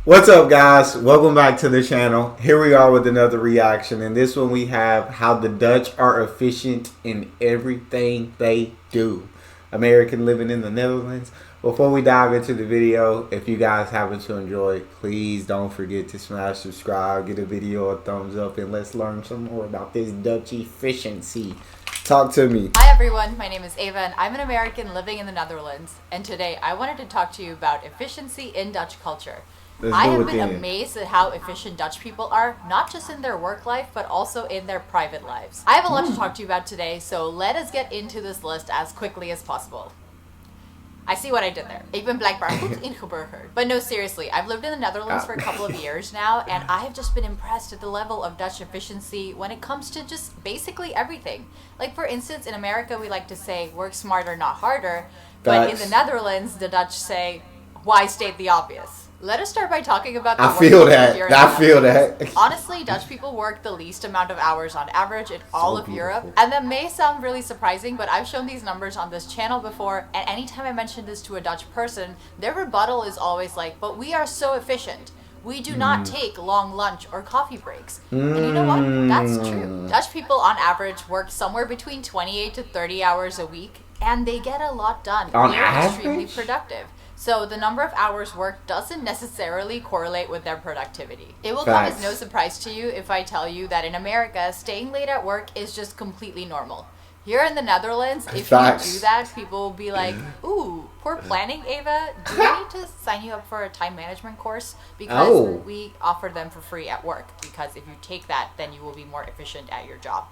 What's up, guys? Welcome back to the channel. Here we are with another reaction. In this one, we have how the Dutch are efficient in everything they do. American living in the Netherlands. Before we dive into the video, if you guys happen to enjoy, please don't forget to smash subscribe, give the video a thumbs up, and let's learn some more about this Dutch efficiency. Talk to me. Hi everyone, my name is Ava and I'm an American living in the Netherlands. And today I wanted to talk to you about efficiency in Dutch culture. I have been amazed at how efficient Dutch people are, not just in their work life, but also in their private lives. I have a lot to talk to you about today, so let us get into this list as quickly as possible. I see what I did there. Ik ben blijkbaar goed ingeburgerd. But no, seriously, I've lived in the Netherlands for a couple of years now, and I have just been impressed at the level of Dutch efficiency when it comes to just basically everything. Like, for instance, in America, we like to say, work smarter, not harder. But in the Netherlands, the Dutch say, why state the obvious? Let us start by talking about the I feel that. Honestly, Dutch people work the least amount of hours on average in all of Europe. And that may sound really surprising, but I've shown these numbers on this channel before, and anytime I mention this to a Dutch person, their rebuttal is always like, but we are so efficient. We do not take long lunch or coffee breaks. And you know what? That's true. Dutch people on average work somewhere between 28 to 30 hours a week, and they get a lot done. They're extremely productive. So the number of hours worked doesn't necessarily correlate with their productivity. It will come as no surprise to you if I tell you that in America, staying late at work is just completely normal. Here in the Netherlands, if you do that, people will be like, ooh, poor planning, Ava. Do we need to sign you up for a time management course? Because we offer them for free at work. Because if you take that, then you will be more efficient at your job.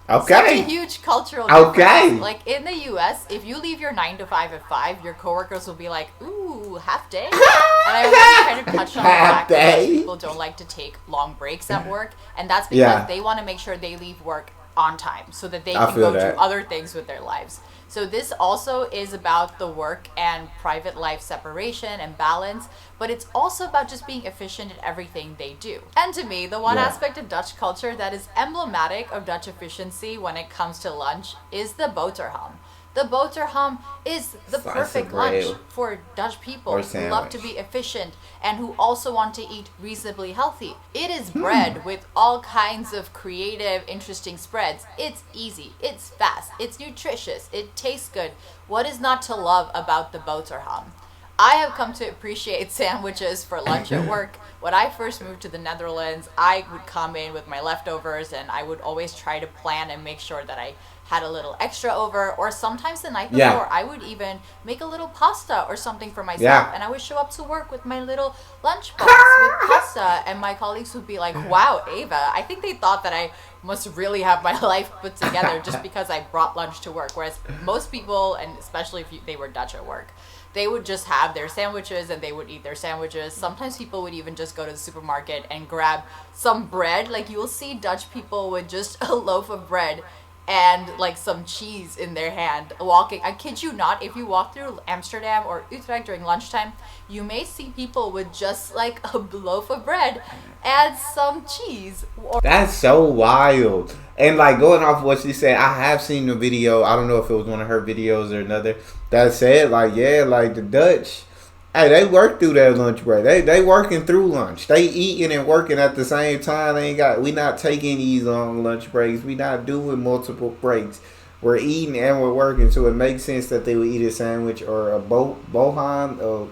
Okay. Such a huge cultural difference. Like in the US, if you leave your 9 to 5 at 5, your coworkers will be like, ooh, half day. And I want to kind of touch on the fact that people don't like to take long breaks at work. And that's because they want to make sure they leave work on time so that they can go do other things with their lives. So this also is about the work and private life separation and balance, but it's also about just being efficient at everything they do. And to me, the one aspect of Dutch culture that is emblematic of Dutch efficiency when it comes to lunch is the boterham. The boterham is the perfect lunch for Dutch people who love to be efficient and who also want to eat reasonably healthy. It is bread with all kinds of creative, interesting spreads. It's easy, it's fast, it's nutritious, it tastes good. What is not to love about the boterham? I have come to appreciate sandwiches for lunch at work. When I first moved to the Netherlands, I would come in with my leftovers and I would always try to plan and make sure that I had a little extra over, or sometimes the night before I would even make a little pasta or something for myself, and I would show up to work with my little lunchbox with pasta, and my colleagues would be like, wow, Ava, I think they thought that I must really have my life put together just because I brought lunch to work, whereas most people, and especially if they were Dutch at work, they would just have their sandwiches and they would eat their sandwiches. Sometimes people would even just go to the supermarket and grab some bread. Like, you will see Dutch people with just a loaf of bread and like some cheese in their hand walking. I kid you not, if you walk through Amsterdam or Utrecht during lunchtime, you may see people with just like a loaf of bread and some cheese. That's so wild. And like, going off what she said, I have seen the video, I don't know if it was one of her videos or another, that said like, yeah, like the Dutch, hey, they work through that lunch break. They working through lunch. They eating and working at the same time. We not taking these long lunch breaks. We not doing multiple breaks. We're eating and we're working. So it makes sense that they would eat a sandwich or a bohan or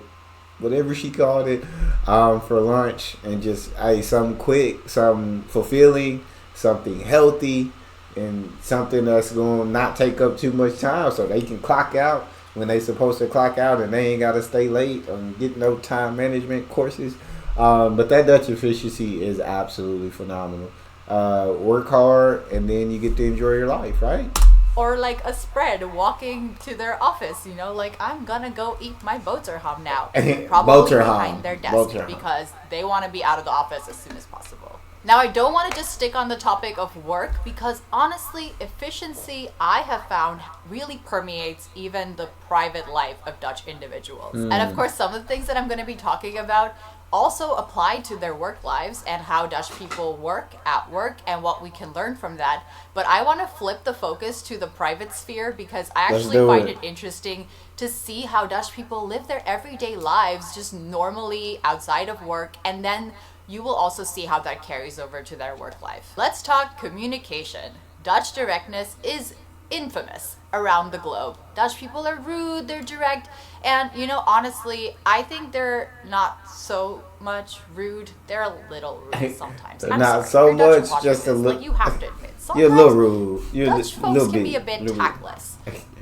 whatever she called it for lunch, and just something quick, something fulfilling, something healthy, and something that's going to not take up too much time so they can clock out when they supposed to clock out and they ain't got to stay late and get no time management courses. But that Dutch efficiency is absolutely phenomenal. Work hard and then you get to enjoy your life, right? Or like a spread walking to their office, you know, like, I'm gonna go eat my boterham now. Probably behind their desk because they want to be out of the office as soon as possible. Now, I don't want to just stick on the topic of work because honestly, efficiency, I have found, really permeates even the private life of Dutch individuals. And of course, some of the things that I'm going to be talking about also apply to their work lives and how Dutch people work at work and what we can learn from that. But I want to flip the focus to the private sphere because I actually find it interesting to see how Dutch people live their everyday lives just normally outside of work, and then you will also see how that carries over to their work life. Let's talk communication. Dutch directness is infamous around the globe. Dutch people are rude, they're direct, and honestly, I think they're not so much rude. They're a little rude sometimes. Not so much, just a little. Like, you have to admit, you're a little rude. Dutch folks can be a bit tactless,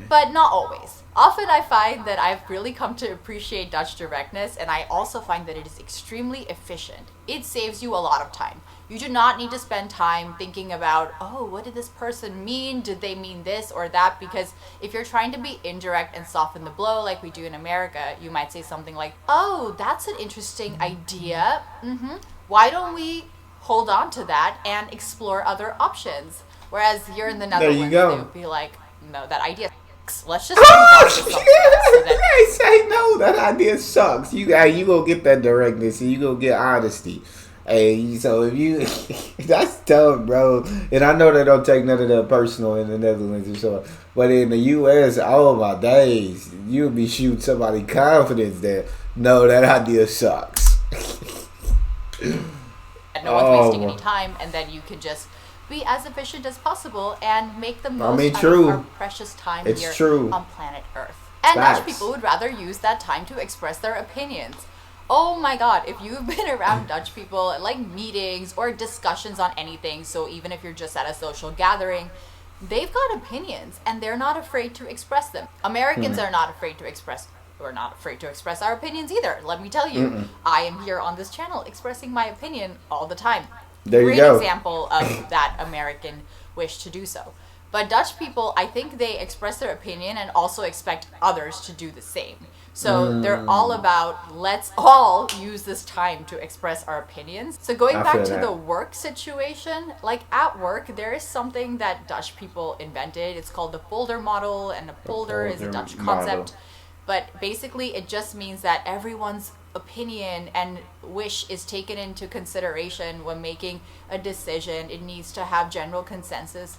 but not always. Often I find that I've really come to appreciate Dutch directness, and I also find that it is extremely efficient. It saves you a lot of time. You do not need to spend time thinking about, oh, what did this person mean? Did they mean this or that? Because if you're trying to be indirect and soften the blow like we do in America, you might say something like, oh, that's an interesting idea. Why don't we hold on to that and explore other options? Whereas here in the Netherlands, they would be like, no, that idea sucks. Let's just they say no, that idea sucks. You gonna get that directness and you gonna get honesty. Hey, so if you that's tough, bro. And I know they don't take none of that personal in the Netherlands or so, but in the US, oh my days, you'll be shooting somebody confidence that no, that idea sucks. No one's wasting any time, and then you can just be as efficient as possible and make the most out of our precious time here on planet Earth. And Dutch people would rather use that time to express their opinions. Oh my god, if you've been around Dutch people at like meetings or discussions on anything, so even if you're just at a social gathering, they've got opinions and they're not afraid to express them. Americans are not afraid to express. We're not afraid to express our opinions either. Let me tell you, I am here on this channel expressing my opinion all the time. Great example of that American wish to do so. But Dutch people, I think they express their opinion and also expect others to do the same. So they're all about, let's all use this time to express our opinions. So going back to the work situation, like at work, there is something that Dutch people invented. It's called the polder model, and a polder is a Dutch concept. But basically, it just means that everyone's opinion and wish is taken into consideration when making a decision. It needs to have general consensus.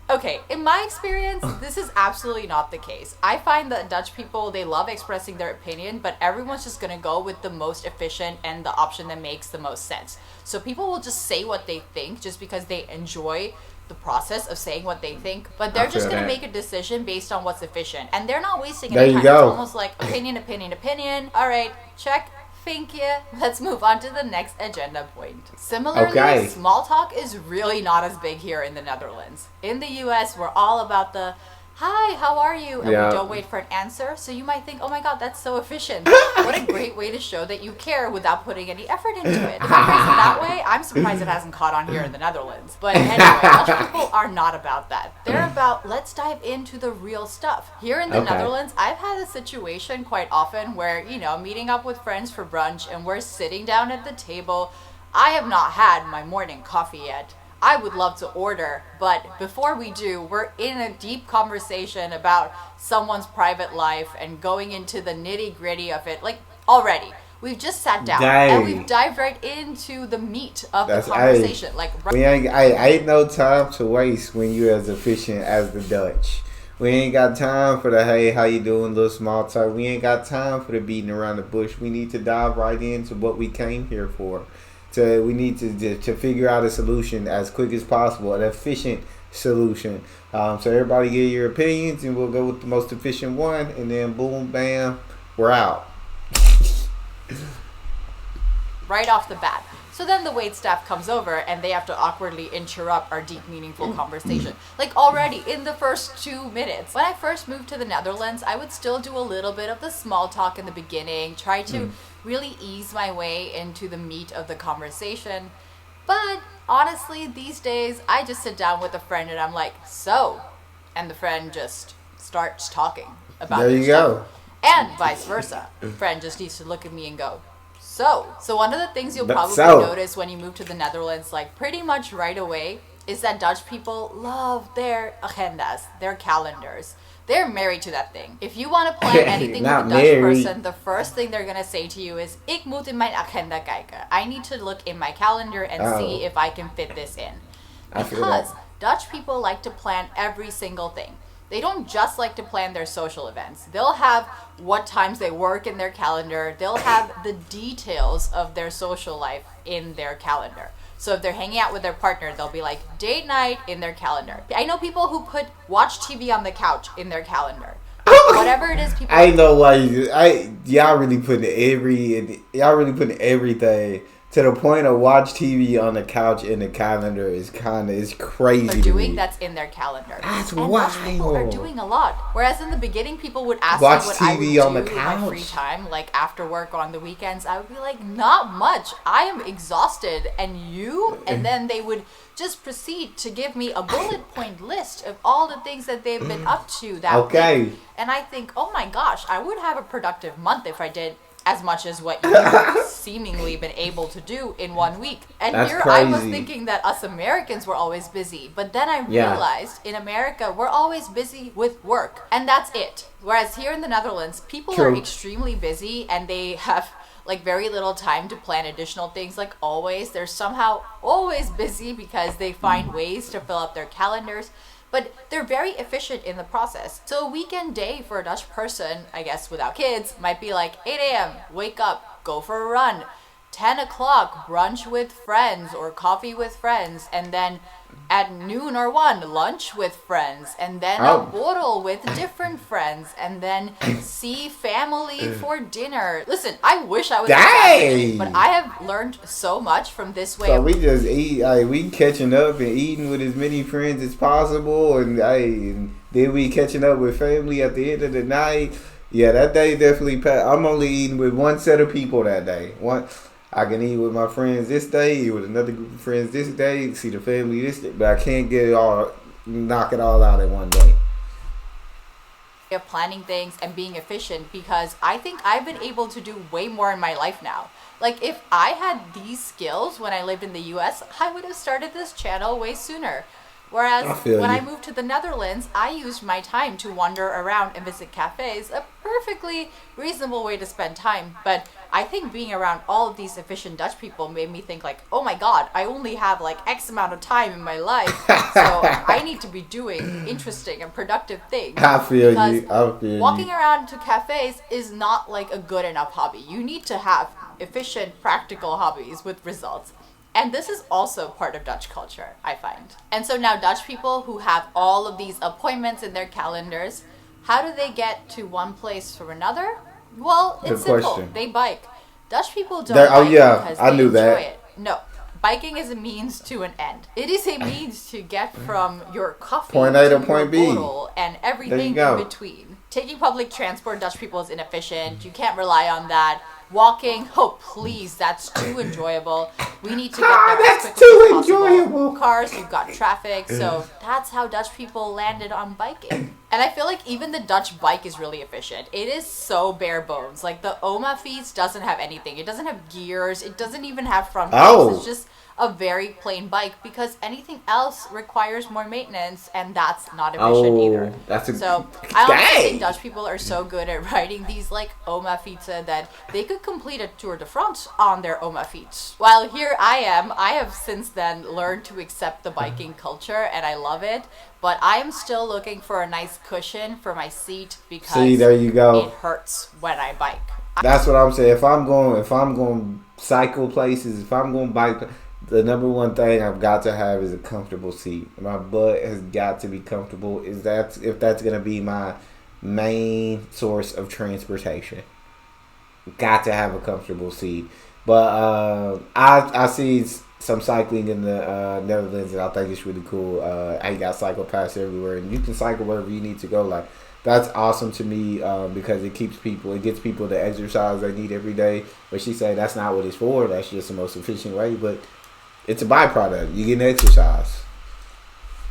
Okay, in my experience, this is absolutely not the case. I find that Dutch people, they love expressing their opinion, but everyone's just going to go with the most efficient and the option that makes the most sense. So people will just say what they think just because they enjoy the process of saying what they think, but they're just going to make a decision based on what's efficient, and they're not wasting any time. It's almost like opinion. All right, check. Thank you. Let's move on to the next agenda point. Similarly, small talk is really not as big here in the Netherlands. In the US, we're all about the hi, how are you? And we don't wait for an answer. So you might think, oh my god, that's so efficient. What a great way to show that you care without putting any effort into it. If you phrase it that way, I'm surprised it hasn't caught on here in the Netherlands. But anyway, Dutch people are not about that. They're about, let's dive into the real stuff. Here in the Netherlands, I've had a situation quite often where, meeting up with friends for brunch and we're sitting down at the table. I have not had my morning coffee yet. I would love to order, but before we do, we're in a deep conversation about someone's private life and going into the nitty-gritty of it. Like, already, we've just sat down and we've dived right into the meat of the conversation. I ain't no time to waste when you're as efficient as the Dutch. We ain't got time for the, hey, how you doing, little small talk. We ain't got time for the beating around the bush. We need to dive right into what we came here for. So we need to figure out a solution as quick as possible, an efficient solution. So everybody give your opinions, and we'll go with the most efficient one, and then boom, bam, we're out. Right off the bat. So then the wait staff comes over and they have to awkwardly interrupt our deep, meaningful conversation. Like already in the first 2 minutes. When I first moved to the Netherlands, I would still do a little bit of the small talk in the beginning, try to really ease my way into the meat of the conversation. But honestly, these days, I just sit down with a friend and I'm like, so, and the friend just starts talking about there you go. And vice versa. Friend just needs to look at me and go, so one of the things you'll probably notice when you move to the Netherlands, like pretty much right away, is that Dutch people love their agendas, their calendars. they're married to that thing. If you want to plan anything with a Dutch person, the first thing they're gonna say to you is, "Ik moet in mijn agenda kijken." I need to look in my calendar and see if I can fit this in. Because Dutch people like to plan every single thing. They don't just like to plan their social events. They'll have what times they work in their calendar. They'll have the details of their social life in their calendar. So if they're hanging out with their partner, they'll be like date night in their calendar. I know people who watch TV on the couch in their calendar. Whatever it is, people. I know why y'all really putting everything. To the point of watch TV on the couch in the calendar is crazy. They're doing that's in their calendar. That's wild. People are doing a lot. Whereas in the beginning, people would ask watch me what TV I would do on the in couch. my free time, like after work on the weekends. I would be like, not much. I am exhausted, and you? And then they would just proceed to give me a bullet point list of all the things that they've been up to that week. And I think, oh my gosh, I would have a productive month if I did as much as what you've seemingly been able to do in 1 week. And that's here crazy. I was thinking that us Americans were always busy. But then I realized in America, we're always busy with work. And that's it. Whereas here in the Netherlands, people are extremely busy and they have like very little time to plan additional things. Like always, they're somehow always busy because they find ways to fill up their calendars. But they're very efficient in the process. So a weekend day for a Dutch person, I guess without kids, might be like 8 a.m., wake up, go for a run. 10 o'clock, brunch with friends or coffee with friends. And then at noon or 1, lunch with friends. And then a borrel with different friends. And then see family for dinner. Listen, I wish I was a but I have learned so much from this way. So we just eat, we catching up and eating with as many friends as possible. And then we catching up with family at the end of the night. Yeah, that day definitely passed. I'm only eating with one set of people that day. I can eat with my friends this day, eat with another group of friends this day, see the family this day, but I can't knock it all out in one day. Of planning things and being efficient, because I think I've been able to do way more in my life now. Like if I had these skills when I lived in the US, I would have started this channel way sooner. Whereas when I moved to the Netherlands, I used my time to wander around and visit cafes, a perfectly reasonable way to spend time. But I think being around all of these efficient Dutch people made me think like, oh my God, I only have like X amount of time in my life. So I need to be doing interesting and productive things. I feel you. Walking around to cafes is not like a good enough hobby. You need to have efficient, practical hobbies with results. And this is also part of Dutch culture, I find. And so now Dutch people who have all of these appointments in their calendars, how do they get to one place from another? Well, it's simple. They bike. Dutch people don't bike because they enjoy it. No. Biking is a means to an end. It is a means to get from your coffee point A to your point B bottle and everything in between. Taking public transport, Dutch people is inefficient. You can't rely on that. Walking, oh please, that's too enjoyable. We need to get there as quickly as possible. Enjoyable. Cars, you've got traffic, so that's how Dutch people landed on biking. And I feel like even the Dutch bike is really efficient. It is so bare bones. Like the Oma Fiets doesn't have anything. It doesn't have gears. It doesn't even have front brakes. It's just a very plain bike, because anything else requires more maintenance, and that's not efficient either. So I honestly think Dutch people are so good at riding these like Oma Fietsen that they could complete a Tour de France on their Oma Fiets. While here I have since then learned to accept the biking culture, and I love it. But I am still looking for a nice cushion for my seat, because there you go. It hurts when I bike. That's what I'm saying. If I'm going cycle places, if I'm going bike, the number one thing I've got to have is a comfortable seat. My butt has got to be comfortable. If that's going to be my main source of transportation, got to have a comfortable seat. But I see some cycling in the Netherlands, and I think it's really cool. I got cycle paths everywhere, and you can cycle wherever you need to go. Like, that's awesome to me, because it gets people the exercise they need every day. But she said that's not what it's for. That's just the most efficient way. But it's a byproduct. You get an exercise.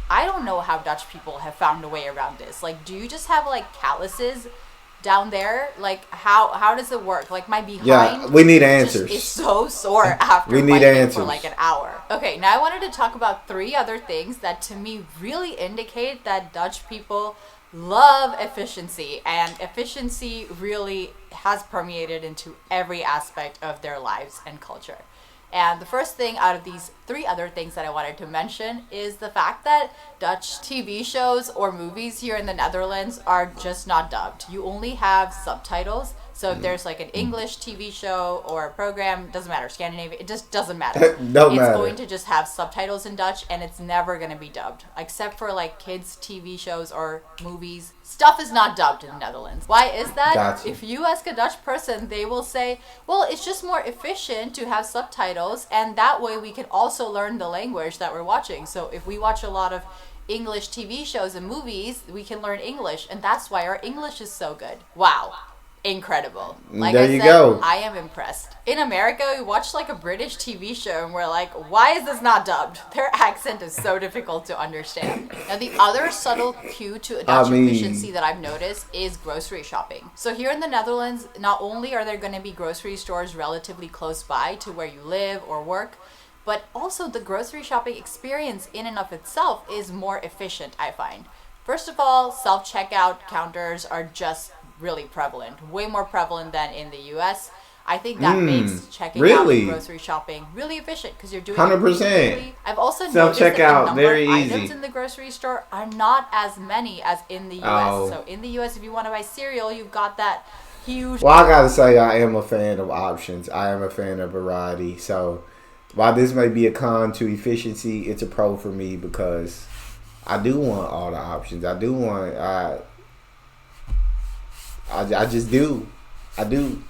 I don't know how Dutch people have found a way around this. Like, do you just have like calluses down there? Like, how does it work? Like, my behind we need answers. It's so sore after we need answers for like an hour. Okay, now I wanted to talk about 3 other things that to me really indicate that Dutch people love efficiency, and efficiency really has permeated into every aspect of their lives and culture. And the first thing out of these three other things that I wanted to mention is the fact that Dutch TV shows or movies here in the Netherlands are just not dubbed. You only have subtitles. So if there's like an English TV show or a program, doesn't matter, Scandinavian, it just doesn't matter. It's going to just have subtitles in Dutch, and it's never going to be dubbed. Except for like kids' TV shows or movies. Stuff is not dubbed in the Netherlands. Why is that? Gotcha. If you ask a Dutch person, they will say, well, it's just more efficient to have subtitles, and that way we can also learn the language that we're watching. So if we watch a lot of English TV shows and movies, we can learn English, and that's why our English is so good. Wow. Incredible. Like there I you said, go. I am impressed. In America, we watch like a British TV show and we're like, why is this not dubbed? Their accent is so difficult to understand. Now, the other subtle cue to Dutch efficiency that I've noticed is grocery shopping. So here in the Netherlands, not only are there going to be grocery stores relatively close by to where you live or work, but also the grocery shopping experience in and of itself is more efficient, I find. First of all, self-checkout counters are just really prevalent, way more prevalent than in the US. I think that makes checking out and grocery shopping really efficient because you're doing 100%. It I've also noticed that the number very of easy. items in the grocery store are not as many as in the US. So in the US, if you want to buy cereal, you've got that huge... Well, I gotta say, I am a fan of options. I am a fan of variety. So while this may be a con to efficiency, it's a pro for me because I do want all the options. I do want... I just do. I do.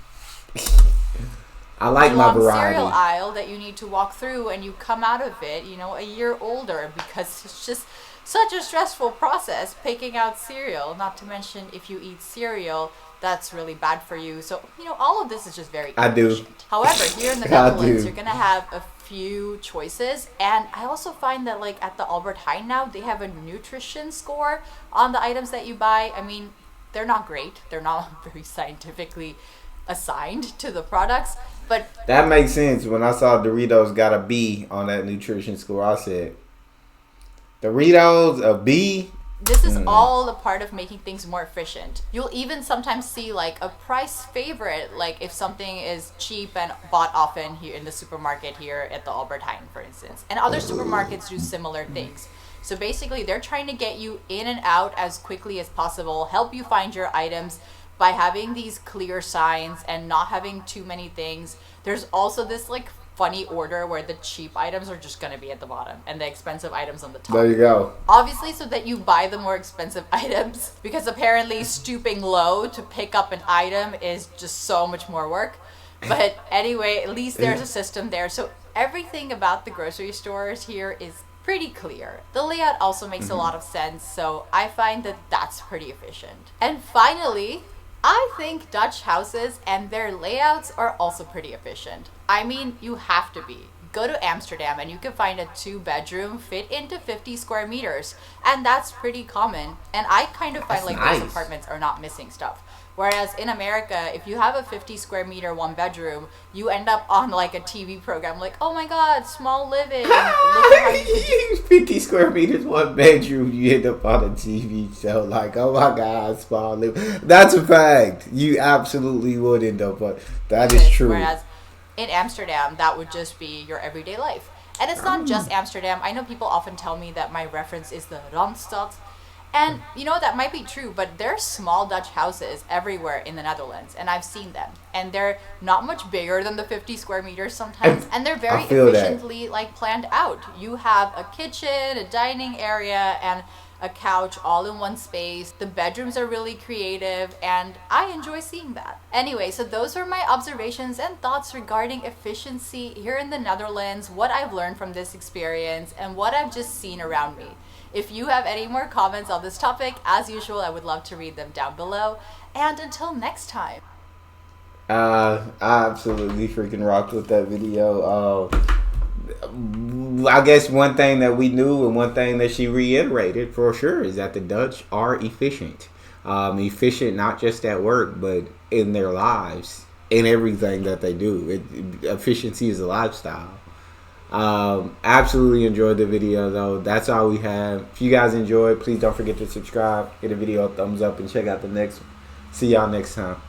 I like my variety. Cereal aisle that you need to walk through, and you come out of it, a year older because it's just such a stressful process picking out cereal. Not to mention, if you eat cereal, that's really bad for you. So all of this is just very inefficient. I do. However, here in the Netherlands, you're gonna have a few choices, and I also find that like at the Albert Heijn now, they have a nutrition score on the items that you buy. I mean, they're not great. They're not very scientifically assigned to the products, but that makes sense. When I saw Doritos got a B on that nutrition score, I said, Doritos, a B? This is all a part of making things more efficient. You'll even sometimes see like a price favorite, like if something is cheap and bought often here in the supermarket here at the Albert Heijn, for instance. And other supermarkets do similar things. So basically, they're trying to get you in and out as quickly as possible, help you find your items by having these clear signs and not having too many things. There's also this like funny order where the cheap items are just going to be at the bottom and the expensive items on the top. There you go. Obviously, so that you buy the more expensive items, because apparently stooping low to pick up an item is just so much more work. But anyway, at least there's a system there. So everything about the grocery stores here is pretty clear. The layout also makes a lot of sense, so I find that that's pretty efficient. And finally, I think Dutch houses and their layouts are also pretty efficient. I mean, you have to be. Go to Amsterdam and you can find a 2-bedroom fit into 50 square meters, and that's pretty common. And I kind of find those apartments are not missing stuff. Whereas in America, if you have a 50 square meter 1-bedroom, you end up on like a TV program like, oh my god, small living. Look at how you 50 square meters 1-bedroom, you end up on a TV show like, oh my god, small living. That's a fact. You absolutely would end up on. That is true. Whereas in Amsterdam, that would just be your everyday life. And it's not just Amsterdam. I know people often tell me that my reference is the Randstad. And that might be true, but there are small Dutch houses everywhere in the Netherlands, and I've seen them. And they're not much bigger than the 50 square meters sometimes, and they're very efficiently planned out. You have a kitchen, a dining area, and a couch all in one space. The bedrooms are really creative, and I enjoy seeing that. Anyway, so those are my observations and thoughts regarding efficiency here in the Netherlands, what I've learned from this experience, and what I've just seen around me. If you have any more comments on this topic, as usual, I would love to read them down below. And until next time. I absolutely freaking rocked with that video. I guess one thing that we knew and one thing that she reiterated for sure is that the Dutch are efficient. Efficient not just at work, but in their lives, in everything that they do. Efficiency is a lifestyle. Absolutely enjoyed the video though. That's all we have. If you guys enjoyed, please don't forget to subscribe, give the video a thumbs up, and check out the next one. See y'all next time.